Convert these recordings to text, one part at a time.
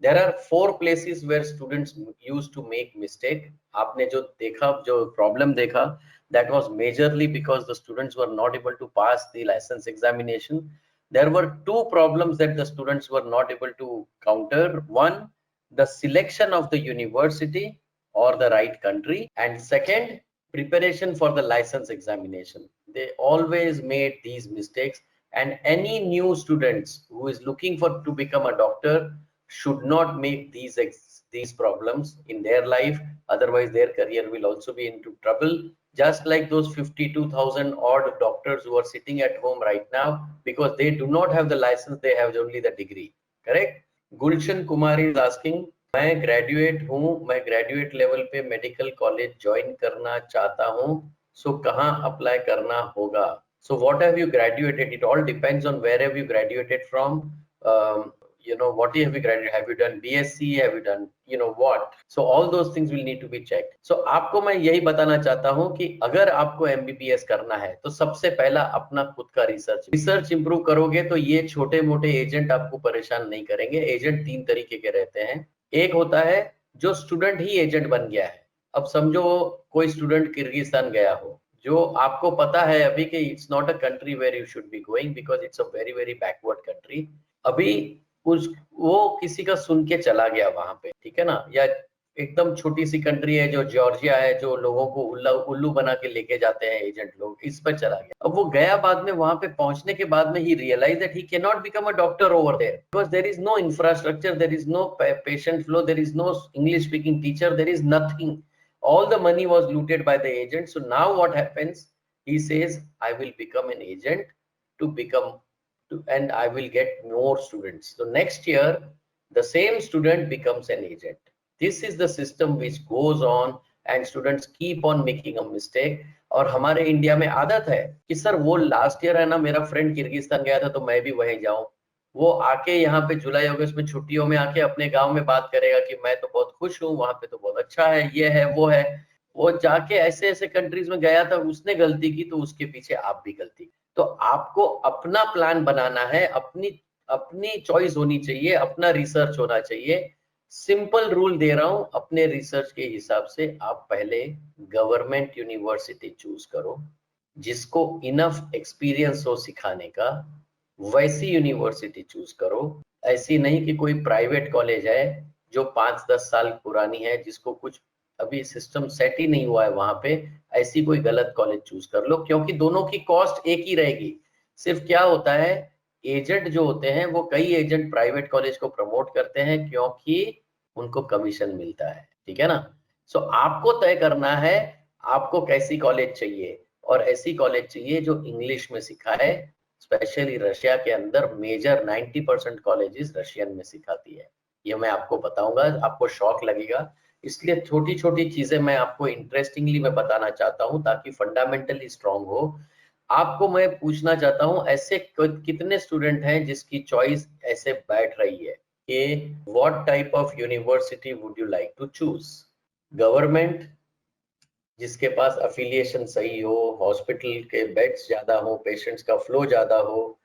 There are 4 places where students used to make mistake. आपने जो देखा, जो problem देखा, that was majorly because the students were not able to pass the license examination. There were 2 problems that the students were not able to counter. One, the selection of the university or the right country, and second, preparation for the license examination. They always made these mistakes, and any new students who is looking for to become a doctor should not make these problems in their life, otherwise their career will also be into trouble, just like those 52,000 odd doctors who are sitting at home right now because they do not have the license, they have only the degree. Correct? Gulshan Kumar is asking, मैं graduate हूँ, मैं graduate level पे medical college join करना चाहता हूँ, सो कहाँ apply करना होगा? So what have you graduated? It all depends on where have you graduated from. You know, what have you graduated? Have you done BSc? Have you done, you know what? So all those things will need to be checked. So आपको मैं यही बताना चाहता हूँ कि अगर आपको MBBS करना है तो सबसे पहला अपना खुद का रिसर्च इंप्रूव करोगे तो ये छोटे मोटे एजेंट आपको परेशान नहीं करेंगे। एजेंट 3 तरीके के रहते हैं। एक होता है जो स्टूडेंट ही एजेंट बन गया है। अब समझो कोई स्टूडेंट किर्गिस्तान गया हो, जो आपको पता है अभी कि it's not a country where you should be going because it's a very very backward country. अभी वो किसी का सुन के चला गया वहां पे, ठीक है ना, या एकदम छोटी सी कंट्री है जो जॉर्जिया है, जो लोगों को उल्लू बना के लेके जाते हैं एजेंट लोग, इस पर चला गया। अब वो गया, बाद में वहां पे पहुंचने के बाद में ही realise that he can not become a doctor over there because there is no infrastructure, there is no patient flow, there is no English speaking teacher, there is nothing. All the money was looted by the agent. So now what happens? He says, I will become an agent and I will get more students. So next year, the same student becomes an agent. This is the system which goes on and students keep on making a mistake. और हमारे India में आदत है कि sir वो last year है ना, मेरा फ्रेंड किर्गिस्तान गया था तो मैं भी वहीं जाऊं। वो आके यहाँ पे जुलाई अगस्त में छुट्टियों में आके अपने गांव में बात करेगा कि मैं तो बहुत खुश हूँ, वहां पे तो बहुत अच्छा है, ये है वो है। वो जाके ऐसे ऐसे कंट्रीज में गया था, उसने गलती की तो उसके पीछे आप भी गलती। तो आपको अपना प्लान बनाना है, अपनी अपनी चॉइस होनी चाहिए, अपना रिसर्च होना चाहिए। सिंपल रूल दे रहा हूं, अपने रिसर्च के हिसाब से आप पहले गवर्नमेंट यूनिवर्सिटी चूज करो जिसको इनफ एक्सपीरियंस हो सिखाने का, वैसी यूनिवर्सिटी चूज करो। ऐसी नहीं कि कोई प्राइवेट कॉलेज है जो 5-10 साल पुरानी है, जिसको कुछ अभी सिस्टम सेट ही नहीं हुआ है वहां पे, ऐसी कोई गलत कॉलेज चूज कर लो, क्योंकि दोनों की कॉस्ट एक ही रहेगी। सिर्फ क्या होता है, एजेंट जो होते हैं वो कई एजेंट प्राइवेट कॉलेज को प्रमोट करते हैं क्योंकि उनको कमीशन मिलता है, ठीक है ना। सो आपको तय करना है आपको कैसी कॉलेज चाहिए, और ऐसी कॉलेज चाहिए जो इंग्लिश में सिखाए। स्पेशली रशिया के अंदर मेजर 90% कॉलेजेस रशियन में सिखाती है। ये मैं आपको बताऊंगा, आपको शॉक लगेगा, इसलिए छोटी छोटी चीजें मैं आपको इंटरेस्टिंगली मैं बताना चाहता हूँ ताकि फंडामेंटली स्ट्रांग हो। आपको मैं पूछना चाहता हूँ, ऐसे कितने स्टूडेंट हैं जिसकी चॉइस ऐसे बैठ रही है कि what type of university would you like to choose? Government जिसके पास अफिलिएशन सही हो, हॉस्पिटल के बेड्स ज्यादा हो, पेशेंट्स का फ्लो ज्यादा हो,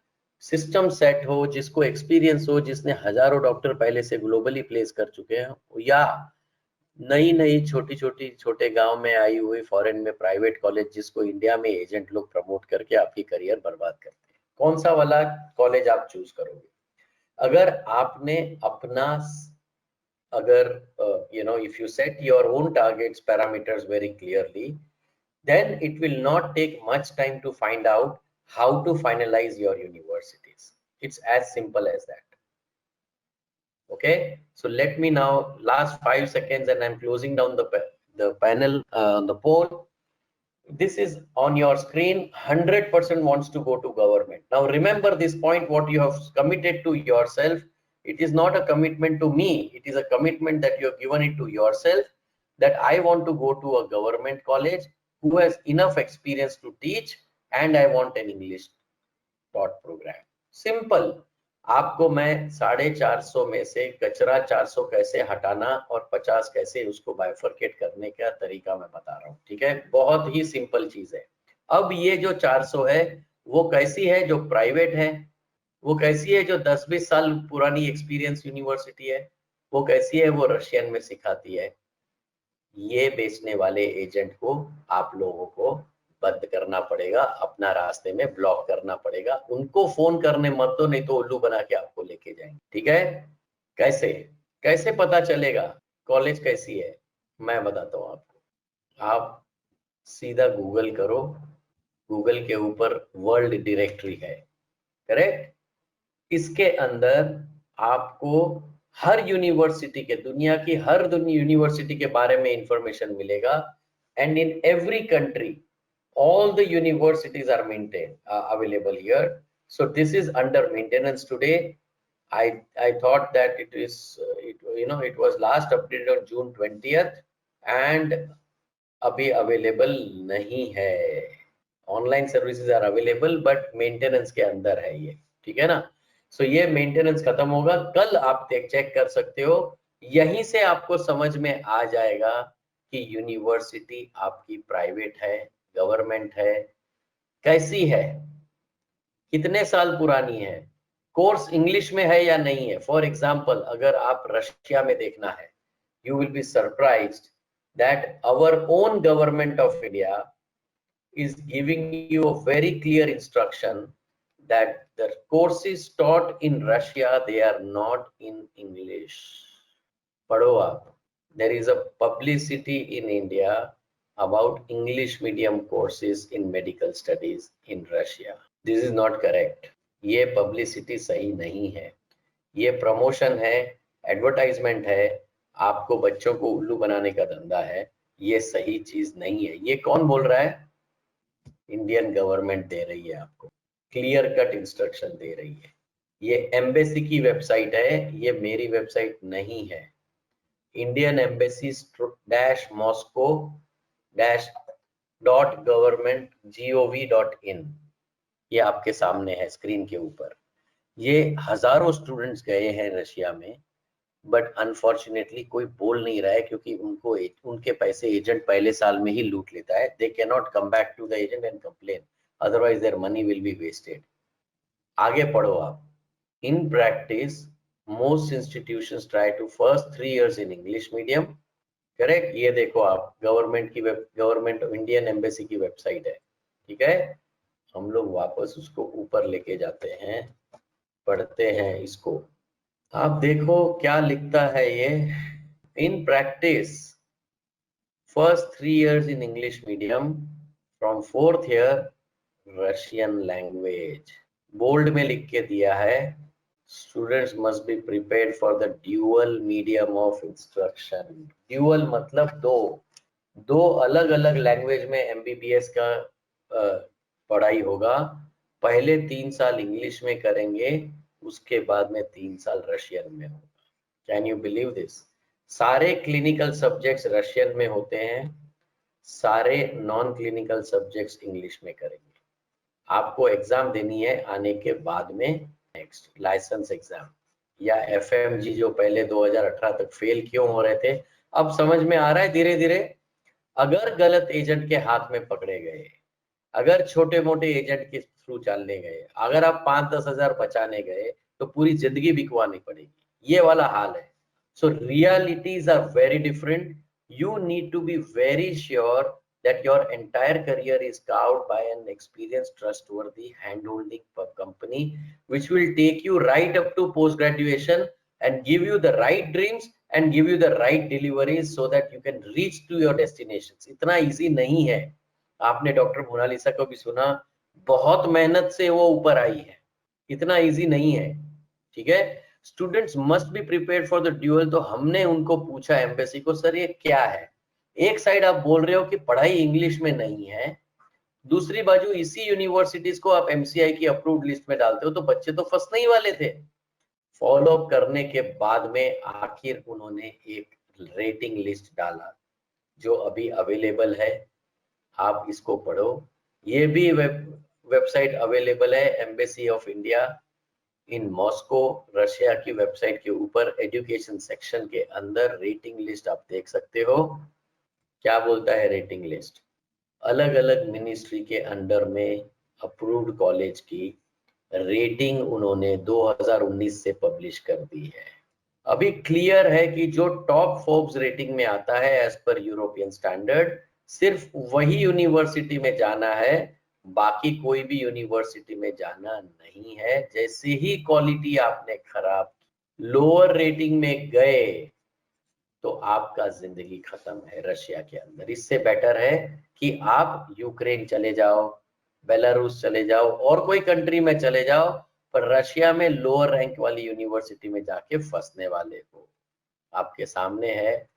सिस्टम सेट हो, जिसको एक्सपीरियंस हो, जिसने हजारों डॉक्टर पहले से ग्लोबली प्लेस कर चुके हैं, या नई नई छोटी छोटी छोटे गांव में आई हुई फॉरेन में प्राइवेट कॉलेज जिसको इंडिया में एजेंट लोग प्रमोट करके आपकी करियर बर्बाद करते हैं? कौन सा वाला कॉलेज आप चूज करोगे? अगर आपने अपना अगर if you set your own targets parameters very clearly, then it will not take much time to find out how to finalize your universities. It's as simple as that. Okay, so let me now, last 5 seconds and I'm closing down the panel, the poll. This is on your screen. 100% wants to go to government. Now remember this point, what you have committed to yourself. It is not a commitment to me. It is a commitment that you have given it to yourself, that I want to go to a government college who has enough experience to teach, and I want an English taught program. Simple. आपको मैं 450 में से कचरा 400 कैसे हटाना और 50 कैसे उसको बाइफरकेट करने का तरीका मैं बता रहा हूँ, ठीक है। बहुत ही सिंपल चीज है। अब ये जो 400 है वो कैसी है? जो प्राइवेट है। वो कैसी है? जो 10-20 साल पुरानी एक्सपीरियंस यूनिवर्सिटी है। वो कैसी है, वो रशियन में सिखाती है। ये बेचने वाले एजेंट को आप लोगों को बंद करना पड़ेगा, अपना रास्ते में ब्लॉक करना पड़ेगा, उनको फोन करने मत दो, नहीं तो उल्लू बना के आपको लेके जाएंगे, ठीक है। कैसे कैसे पता चलेगा कॉलेज कैसी है, मैं बताता हूँ आपको। आप सीधा गूगल करो, गूगल के ऊपर वर्ल्ड डायरेक्टरी है, करेक्ट। इसके अंदर आपको हर यूनिवर्सिटी के, दुनिया की हर यूनिवर्सिटी के बारे में इंफॉर्मेशन मिलेगा। And in every country all the universities are maintained available here. So this is under maintenance today. I thought that it is it was last updated on June 20th and अभी available नहीं है। Online services are available but maintenance के अंदर है ये, ठीक है ना। सो ये मेंटेनेंस खत्म होगा, कल आप चेक कर सकते हो। यहीं से आपको समझ में आ जाएगा कि यूनिवर्सिटी आपकी प्राइवेट है, गवर्नमेंट है, कैसी है, कितने साल पुरानी है, कोर्स इंग्लिश में है या नहीं है। फॉर एग्जाम्पल, अगर आप रशिया में देखना है, you will be surprised that our own government of India is giving you a very clear instruction that the courses taught in Russia, they are not in English. पढ़ो आप। There is a publicity in India about English medium courses in medical studies in Russia. This is not correct. ये publicity सही नहीं है, ये promotion है, advertisement है, आपको बच्चों को उल्लू बनाने का धंधा है, ये सही चीज नहीं है। ये कौन बोल रहा है? इंडियन गवर्नमेंट दे रही है आपको, क्लियर कट इंस्ट्रक्शन दे रही है। ये एम्बेसी की वेबसाइट है, ये मेरी वेबसाइट नहीं है। इंडियन एम्बेसी -moscow-government.gov.in, ये आपके सामने है स्क्रीन के ऊपर। ये हजारों स्टूडेंट्स गए हैं रशिया में, बट अनफॉर्चुनेटली कोई बोल नहीं रहा है, क्योंकि उनको उनके पैसे एजेंट पहले साल में ही लूट लेता है। They can not come back to the agent and complain, otherwise their money will be wasted. आगे पढ़ो आप। In practice most institutions try to first 3 years in English medium, correct. ये देखो आप, गवर्नमेंट इंडियन एम्बेसी की website है, ठीक है। हम लोग वापस उसको ऊपर लेके जाते हैं, पढ़ते हैं इसको। आप देखो क्या लिखता है ये। In practice first 3 years in English medium, from 4th year Russian language. Bold में लिख के दिया है, students must be prepared for the dual medium of instruction. Dual मतलब दो अलग अलग लैंग्वेज में एमबीबीएस का पढ़ाई होगा। पहले 3 साल इंग्लिश में करेंगे, उसके बाद में 3 साल रशियन में होगा। Can you believe this? सारे क्लिनिकल सब्जेक्ट्स रशियन में होते हैं, सारे नॉन क्लिनिकल सब्जेक्ट्स इंग्लिश में करेंगे। आपको एग्जाम देनी है आने के बाद में, नेक्स्ट लाइसेंस एग्जाम या एफएमजी, जो पहले 2018 तक फेल क्यों हो रहे थे, अब समझ में आ रहा है धीरे धीरे। अगर गलत एजेंट के हाथ में पकड़े गए, अगर छोटे मोटे एजेंट के थ्रू चलने गए, अगर आप 5-10 हजार बचाने गए, तो पूरी जिंदगी बिकवानी पड़ेगी। ये वाला हाल है। So realities are very different. You need to be very sure that your entire career is covered by an experienced, trustworthy, hand-holding company, which will take you right up to post-graduation and give you the right dreams and give you the right deliveries so that you can reach to your destinations. इतना easy नहीं है। आपने doctor Mona Lisa को भी सुना, बहुत मेहनत से वो ऊपर आई है, इतना easy नहीं है, ठीक है। Students must be prepared for the dual. तो हमने उनको पूछा एम्बेसी को, सर ये क्या है? एक साइड आप बोल रहे हो कि पढ़ाई इंग्लिश में नहीं है, दूसरी बाजू इसी यूनिवर्सिटीज को आप एमसीआई की अप्रूव्ड लिस्ट में डालते हो, तो बच्चे तो फंसने ही वाले थे। फॉलो अप करने के बाद में आखिर उन्होंने एक रेटिंग लिस्ट डाला, जो अभी अवेलेबल है, आप इसको पढ़ो। ये भी वेबसाइट अवेलेबल है, embassy of India in Moscow, Russia की वेबसाइट के ऊपर एजुकेशन सेक्शन के अंदर रेटिंग लिस्ट आप देख सकते हो। क्या बोलता है रेटिंग लिस्ट? अलग अलग मिनिस्ट्री के अंडर में अप्रूव्ड कॉलेज की रेटिंग उन्होंने 2019 से पब्लिश कर दी है। अभी क्लियर है कि जो टॉप फोर्ब्स रेटिंग में आता है एज पर यूरोपियन स्टैंडर्ड, सिर्फ वही यूनिवर्सिटी में जाना है, बाकी कोई भी यूनिवर्सिटी में जाना नहीं है। जैसे ही क्वालिटी आपने खराब, लोअर रेटिंग में गए, तो आपका जिंदगी खत्म है रशिया के अंदर। इससे बेटर है कि आप यूक्रेन चले जाओ, बेलारूस चले जाओ, और कोई कंट्री में चले जाओ, पर रशिया में लोअर रैंक वाली यूनिवर्सिटी में जाके फंसने वाले हो। आपके सामने है,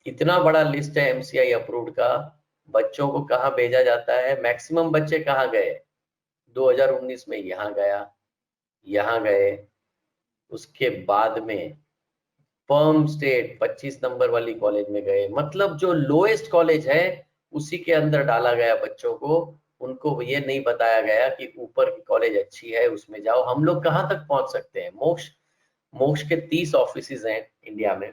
इतना बड़ा लिस्ट है एमसीआई अप्रूव्ड का। बच्चों को कहाँ भेजा जाता है, मैक्सिमम बच्चे कहाँ गए 2019 में? यहाँ गया, यहाँ गए, उसके बाद में पर्म स्टेट 25 नंबर वाली कॉलेज में गए। मतलब जो लोएस्ट कॉलेज है उसी के अंदर डाला गया बच्चों को। उनको ये नहीं बताया गया कि ऊपर की कॉलेज अच्छी है उसमें जाओ। हम लोग कहाँ तक पहुंच सकते हैं? मोक्ष मोक्ष के 30 ऑफिसेज हैं इंडिया में।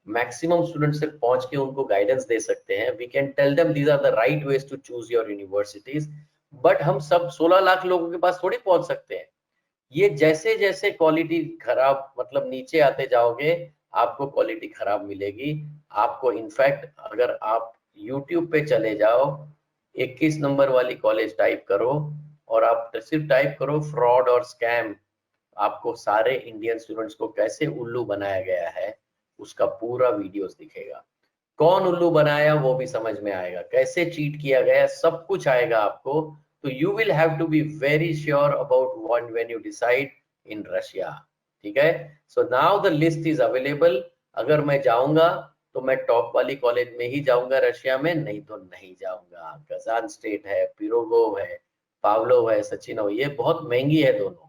मैक्सिमम स्टूडेंट से पहुंच के उनको गाइडेंस दे सकते हैं। We can tell them these are the right ways to choose your universities. But हम सब 16 लाख लोगों के पास थोड़ी पहुंच सकते हैं। ये जैसे जैसे क्वालिटी खराब, मतलब नीचे आते जाओगे, आपको क्वालिटी खराब मिलेगी। आपको इनफैक्ट अगर आप YouTube पे चले जाओ, 21 नंबर वाली कॉलेज टाइप करो, और आप सिर्फ टाइप करो फ्रॉड और स्कैम, आपको सारे इंडियन स्टूडेंट्स को कैसे उल्लू बनाया गया है उसका पूरा वीडियोस दिखेगा। कौन उल्लू बनाया वो भी समझ में आएगा, कैसे चीट किया गया सब कुछ आएगा आपको। तो you will have to be very sure about one when you decide in Russia. ठीक है, so now the list is available. अगर मैं जाऊंगा तो मैं टॉप वाली कॉलेज में ही जाऊंगा रशिया में, नहीं तो नहीं जाऊंगा। कजान स्टेट है, पिरोगोव है, पावलोव है, सचिनोव, ये बहुत महंगी है दोनों।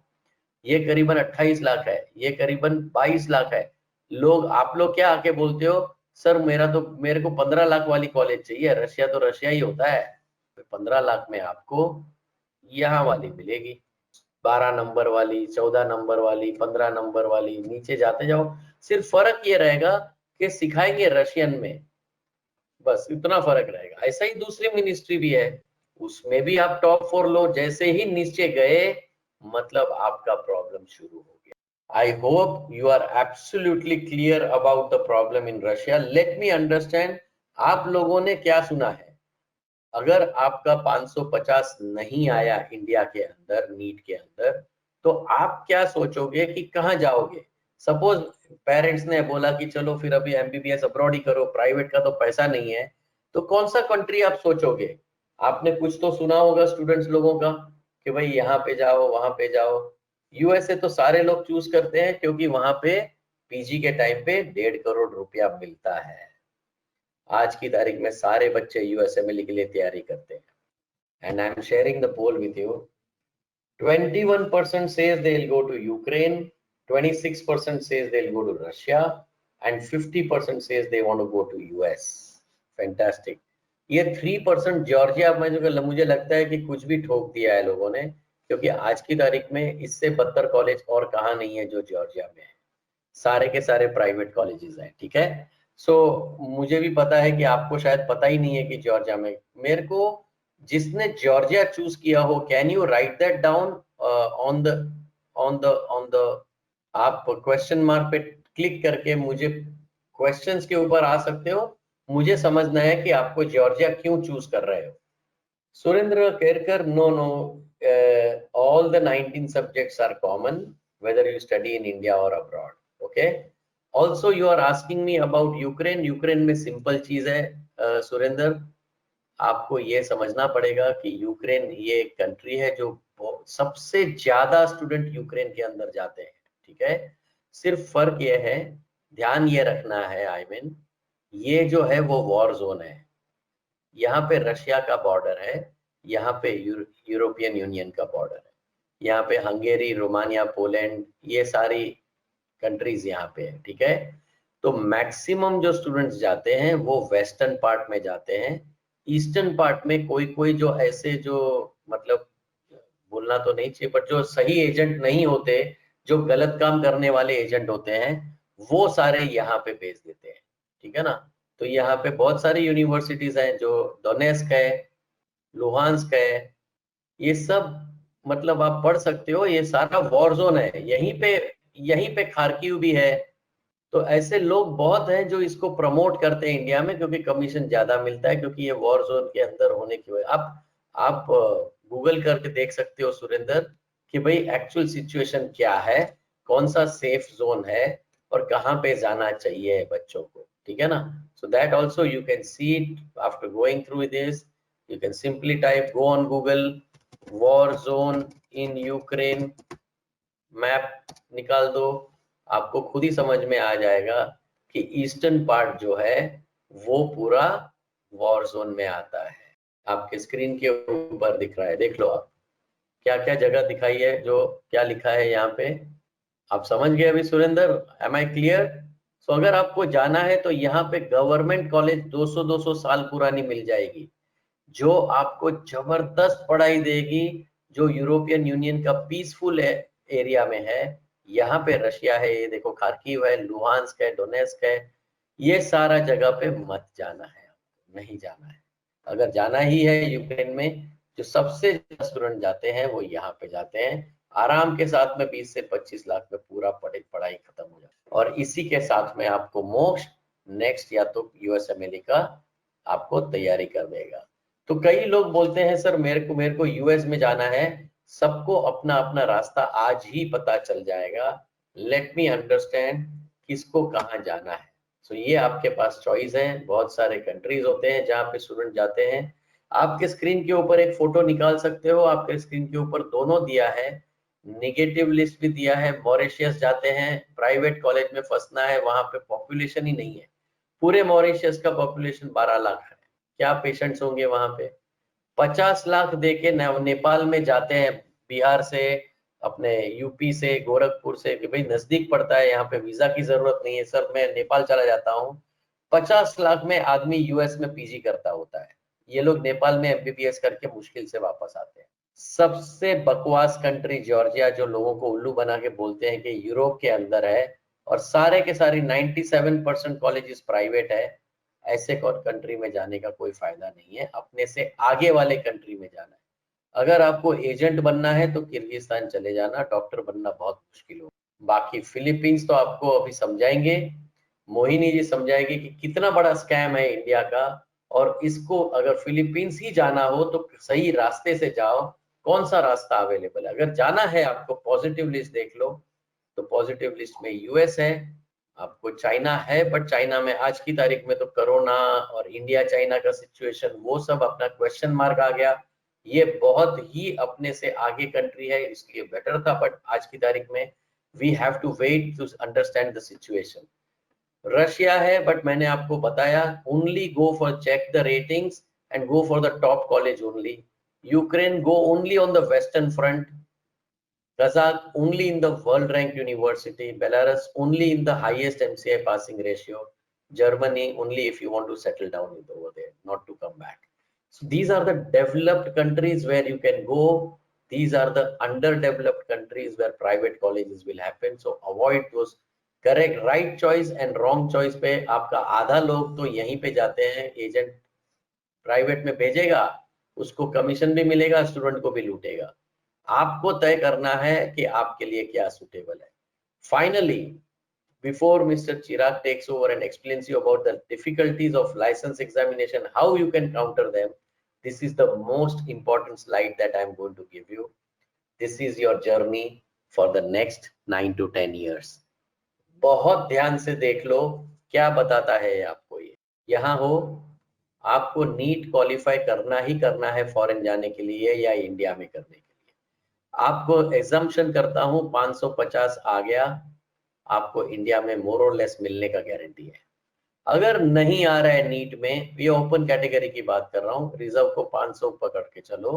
ये करीबन 28 लाख है, ये करीबन 22 लाख है। लोग, आप लोग क्या आके बोलते हो, सर मेरे को 15 लाख वाली कॉलेज चाहिए। रशिया तो रशिया ही होता है। 15 लाख में आपको यहाँ वाली मिलेगी, 12 नंबर वाली, 14 नंबर वाली, 15 नंबर वाली, नीचे जाते जाओ। सिर्फ फर्क ये रहेगा कि सिखाएंगे रशियन में, बस इतना फर्क रहेगा। ऐसा ही दूसरी मिनिस्ट्री भी है, उसमें भी आप टॉप 4 लो, जैसे ही नीचे गए मतलब आपका प्रॉब्लम शुरू हो गया। I hope you are absolutely clear about the problem in Russia. Let me understand, आप लोगों ने क्या सुना है? अगर आपका 550 नहीं आया इंडिया के अंदर नीट के अंदर, तो आप क्या सोचोगे कि कहाँ जाओगे? सपोज पेरेंट्स ने बोला कि चलो फिर अभी एमबीबीएस अब्रॉड ही करो, प्राइवेट का तो पैसा नहीं है, तो कौन सा कंट्री आप सोचोगे? आपने कुछ तो सुना होगा स्टूडेंट्स लोगों का कि भाई यहाँ पे जाओ, वहां पे जाओ। यूएसए तो सारे लोग चूज करते हैं क्योंकि वहां पे पीजी के टाइम पे 1.5 करोड़ रुपया मिलता है। आज की तारीख में सारे बच्चे यूएसए के लिए तैयारी करते हैं। And I am sharing the poll with you. 21% says they'll go to Ukraine, 26% says they'll go to Russia, and 50% says they want to go to US. Fantastic. ये 3% जॉर्जिया में, जो मुझे लगता है कि कुछ भी ठोक दिया है लोगों ने, क्योंकि आज की तारीख में इससे बदतर कॉलेज और कहाँ नहीं है जो जॉर्जिया में है। सारे के सारे प्राइवेट कॉलेजेस हैं। ठीक है, सो मुझे भी पता है कि आपको शायद पता ही नहीं है कि जॉर्जिया में, मेरे को जिसने जॉर्जिया चूज किया हो, can you right that down on the on the आप क्वेश्चन मार्क पे क्लिक करके मुझे क्वेश्चंस के ऊपर आ सकते हो। मुझे समझना है कि आपको जॉर्जिया क्यों चूज कर रहे हो। Surendra Kerkar, no no, all the 19 subjects are common whether you study in India or abroad. Okay, also you are asking me about Ukraine. Ukraine में सिंपल चीज है सुरेंद्र, आपको ये समझना पड़ेगा कि यूक्रेन ये एक कंट्री है जो सबसे ज्यादा स्टूडेंट यूक्रेन के अंदर जाते हैं। ठीक है, सिर्फ फर्क ये है, ध्यान ये रखना है आई मीन, ये जो है वो वॉर जोन है। यहाँ पे रशिया का बॉर्डर है, यहाँ पे यूरोपियन यूनियन का बॉर्डर है, यहाँ पे हंगेरी, रोमानिया, पोलैंड, ये सारी कंट्रीज यहाँ पे है। ठीक है, तो मैक्सिमम जो स्टूडेंट्स जाते हैं वो वेस्टर्न पार्ट में जाते हैं। ईस्टर्न पार्ट में कोई कोई जो ऐसे, जो मतलब बोलना तो नहीं चाहिए, पर जो सही एजेंट नहीं होते, जो गलत काम करने वाले एजेंट होते हैं, वो सारे यहाँ पे भेज देते हैं। ठीक है ना, तो यहाँ पे बहुत सारी यूनिवर्सिटीज हैं, जो डोनेस्क है, लुहांस्क है, ये सब मतलब आप पढ़ सकते हो। ये सारा वॉर जोन है। यहीं पे खार्किव भी है, तो ऐसे लोग बहुत हैं जो इसको प्रमोट करते हैं इंडिया में, क्योंकि कमीशन ज्यादा मिलता है, क्योंकि ये वॉर जोन के अंदर होने की वजह। आप गूगल करके देख सकते हो सुरेंद्र कि भाई एक्चुअल सिचुएशन क्या है, कौन सा सेफ जोन है और कहाँ पे जाना चाहिए बच्चों को, ठीक है ना। So that also you can see it after going through this. You can simply type, go on Google, war zone in Ukraine, map निकाल दो, आपको खुद ही समझ में आ जाएगा कि ईस्टर्न पार्ट जो है वो पूरा वॉर जोन में आता है। आपके स्क्रीन के ऊपर दिख रहा है, देख लो आप क्या क्या जगह दिखाई है, जो क्या लिखा है यहाँ पे। आप समझ गए अभी सुरेंद्र, एम आई क्लियर? सो अगर आपको जाना है तो यहाँ पे गवर्नमेंट कॉलेज 200-200 साल पुरानी मिल जाएगी, जो आपको जबरदस्त पढ़ाई देगी, जो यूरोपियन यूनियन का पीसफुल एरिया में है। यहाँ पे रशिया है, ये देखो खार्किव है, लुहांस्क है, डोनेस्क है, ये सारा जगह पे मत जाना है, नहीं जाना है। अगर जाना ही है यूक्रेन में, जो सबसे ज्यादा स्टूडेंट जाते हैं वो यहाँ पे जाते हैं, आराम के साथ में 20 से 25 लाख में पूरा पढ़ाई खत्म हो जाती है, और इसी के साथ में आपको मोक्ष नेक्स्ट या तो यूएसएमएलई का आपको तैयारी कर देगा। तो कई लोग बोलते हैं सर मेरे को यूएस में जाना है, सबको अपना अपना रास्ता आज ही पता चल जाएगा। लेट मी अंडरस्टैंड किसको कहाँ जाना है। सो ये आपके पास चॉइस है, बहुत सारे कंट्रीज होते हैं जहाँ पे स्टूडेंट जाते हैं। आपके स्क्रीन के ऊपर एक फोटो निकाल सकते हो, आपके स्क्रीन के ऊपर दोनों दिया है, निगेटिव लिस्ट भी दिया है। मॉरिशियस जाते हैं, प्राइवेट कॉलेज में फंसना है, वहां पे पॉपुलेशन ही नहीं है, पूरे मॉरिशियस का पॉपुलेशन 12 लाख है, क्या पेशेंट्स होंगे वहां पे। 50 लाख देके नेपाल में जाते हैं, बिहार से, अपने यूपी से, गोरखपुर से, कि भाई नजदीक पड़ता है, यहाँ पे वीजा की जरूरत नहीं है सर, मैं नेपाल चला जाता हूँ। 50 लाख में आदमी यूएस में पीजी करता होता है, ये लोग नेपाल में एमबीबीएस करके मुश्किल से वापस आते हैं। सबसे बकवास कंट्री जॉर्जिया, जो लोगों को उल्लू बना के बोलते हैं कि यूरोप के अंदर है और सारे के सारी 97% कॉलेजेस प्राइवेट है, ऐसे कंट्री में जाने का कोई फायदा नहीं है, अपने से आगे वाले कंट्री में जाना है। अगर आपको एजेंट बनना है तो किर्गिस्तान चले जाना, डॉक्टर बनना बहुत मुश्किल हो। बाकी फिलीपींस तो आपको अभी समझाएंगे, मोहिनी जी समझाएगी कि कितना बड़ा स्कैम है इंडिया का, और इसको अगर फिलीपींस ही जाना हो तो सही रास्ते से जाओ, कौन सा रास्ता अवेलेबल है। अगर जाना है आपको, पॉजिटिव लिस्ट देख लो, तो पॉजिटिव लिस्ट में यूएस है, आपको चाइना है, बट चाइना में आज की तारीख में तो कोरोना और इंडिया चाइना का सिचुएशन वो सब अपना क्वेश्चन मार्क आ गया, ये बहुत ही अपने से आगे कंट्री है, इसलिए बेटर था, बट आज की तारीख में we have to wait to understand the situation. Russia है, बट मैंने आपको बताया only go for check the ratings and go for the top college only. Ukraine go only on the western front. Kazakh only in the world ranked university, Belarus only in the highest MCI passing ratio, Germany only if you want to settle down over there, not to come back. So these are the developed countries where you can go. These are the underdeveloped countries where private colleges will happen. So avoid those. Correct, right choice and wrong choice पे आपका आधा लोग तो यहीं पे जाते हैं, agent private में भेजेगा, उसको कमीशन भी मिलेगा, स्टूडेंट को भी लूटेगा। आपको तय करना है कि आपके लिए क्या सुटेबल है। Finally, before Mr. Chirag takes over and explains you about the difficulties of license examination, how you can counter them, this is the most important slide that I'm going to give you. This is your journey for the next 9 to 10 years. बहुत ध्यान से देख लो क्या बताता है आपको ये। यहाँ हो, आपको नीट क्वालिफाई करना ही करना है फॉरेन जाने के लिए या इंडिया में करने के लिए। आपको एग्जाम्पशन करता हूं 550 आ गया, आपको इंडिया में मोर और लेस मिलने का गारंटी है। अगर नहीं आ रहा है नीट में, ये ओपन कैटेगरी की बात कर रहा हूं, रिजर्व को 500 पकड़ के चलो।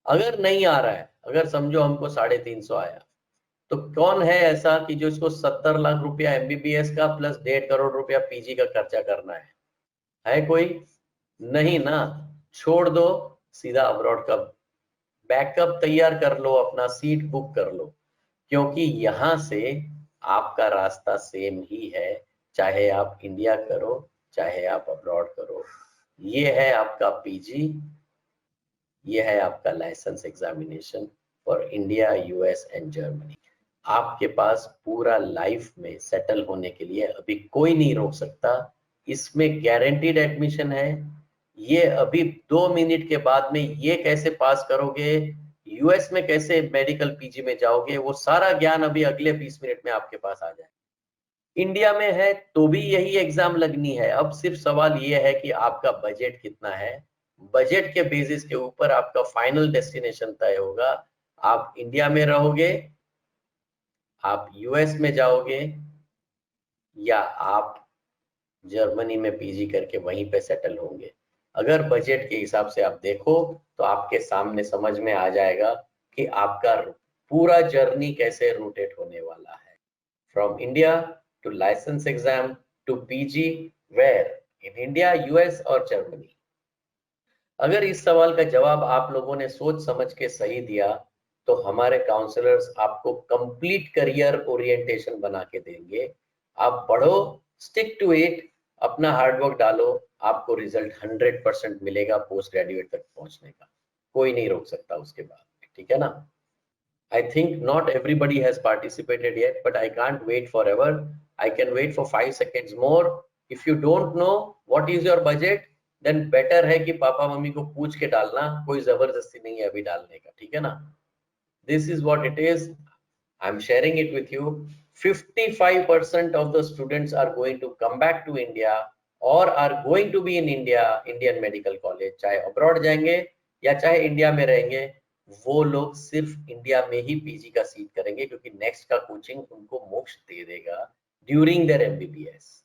अगर नहीं आ रहा है, अगर समझो हमको 350 आया, तो कौन है ऐसा कि जो इसको 70 लाख रुपया एमबीबीएस का प्लस 1.5 करोड़ रुपया पीजी का खर्चा करना है कोई? नहीं ना, छोड़ दो, सीधा अब्रॉड का बैकअप तैयार कर लो, अपना सीट बुक कर लो, क्योंकि यहां से आपका रास्ता सेम ही है, चाहे आप इंडिया करो चाहे आप अब्रॉड करो। ये है आपका पीजी, ये है आपका licence examination for India, US and Germany. आपके पास पूरा लाइफ में सेटल होने के लिए अभी कोई नहीं रोक सकता। इसमें गारंटीड एडमिशन है। ये अभी 2 मिनट के बाद में ये कैसे पास करोगे, यूएस में कैसे मेडिकल पीजी में जाओगे, वो सारा ज्ञान अभी अगले 20 मिनट में आपके पास आ जाए। इंडिया में है तो भी यही एग्जाम लगनी है। अब सिर्फ सवाल ये है कि आपका बजट कितना है। बजट के बेसिस के ऊपर आपका फाइनल डेस्टिनेशन तय होगा। आप इंडिया में रहोगे, आप यूएस में जाओगे, या आप जर्मनी में पीजी करके वहीं पे सेटल होंगे। अगर बजट के हिसाब से आप देखो तो आपके सामने समझ में आ जाएगा कि आपका पूरा जर्नी कैसे रोटेट होने वाला है, from India to licence exam to PG, where in India, US और जर्मनी। अगर इस सवाल का जवाब आप लोगों ने सोच समझ के सही दिया तो हमारे काउंसलर्स आपको कंप्लीट करियर ओरिएंटेशन बना के देंगे। आप पढ़ो, स्टिक टू इट, अपना हार्डवर्क डालो, आपको रिजल्ट 100% मिलेगा पोस्ट ग्रेजुएट तक पहुंचने का। कोई नहीं रोक सकता उसके बाद, ठीक है ना। I think not everybody has participated yet, but I can't wait forever. I can wait for 5 seconds more. If you don't know what is your budget, then better है कि पापा मम्मी को पूछ के डालना, कोई जबरदस्ती नहीं है अभी डालने का, ठीक है ना। This is what it is. I'm sharing it with you. 55% of the students are going to come back to India or are going to be in India, Indian Medical College, चाहे अब्रॉड जाएंगे या चाहे India में रहेंगे, वो लोग सिर्फ India में ही पीजी का सीट करेंगे क्योंकि नेक्स्ट का कोचिंग उनको मोक्ष दे देगा ड्यूरिंग देयर एमबीबीएस।